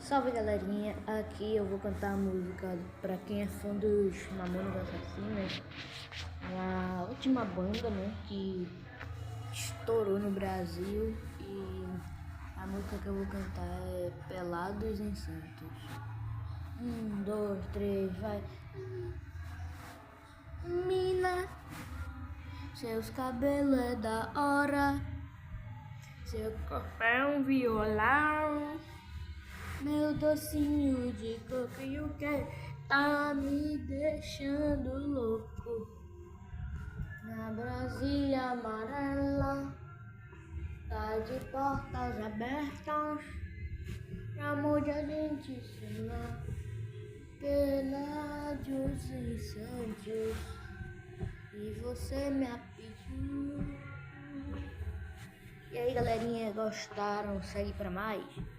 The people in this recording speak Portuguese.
Salve galerinha, aqui eu vou cantar a música pra quem é fã dos Mamonas Assassinas, a última banda, né, que estourou no Brasil, e a música que eu vou cantar é Pelados em Santos. 1, 2, 3, vai. Mina, seus cabelos é da hora, seu corpo é um violão. Meu docinho de coco e o que tá me deixando louco? Na Brasília amarela, tá de portas abertas, amor de a gente ensinar Pelados em Santos, e você me pediu. E aí galerinha, gostaram? Segue pra mais?